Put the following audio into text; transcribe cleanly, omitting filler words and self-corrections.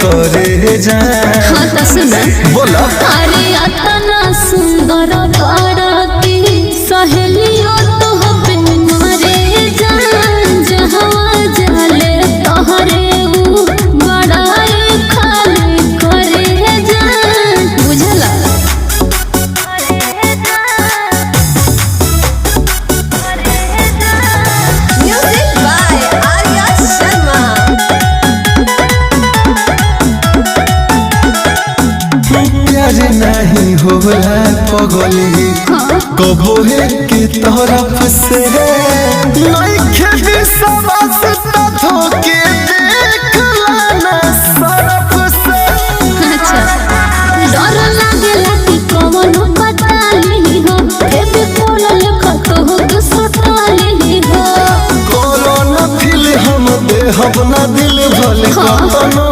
करे जा। हाँ तो सुन बोला अरे अतना सुंदर बाराती सहेलियों तो हबे मारे जान जहाँ जाले तोहरे ऊ बड़ाई खाली करे जान बुझला। Music by Arya Sharma. प्यार नहीं होला पगली कबो है की तरफ से नइखे विश्वास त धोके देखला ना सरफ से। अच्छा डर लागेला कि कौनो पता नहीं हो फेबे कोल लेखा तो गुस्सा नहीं हो। कोरोना फिल हम देहब ना दिल भले कतनो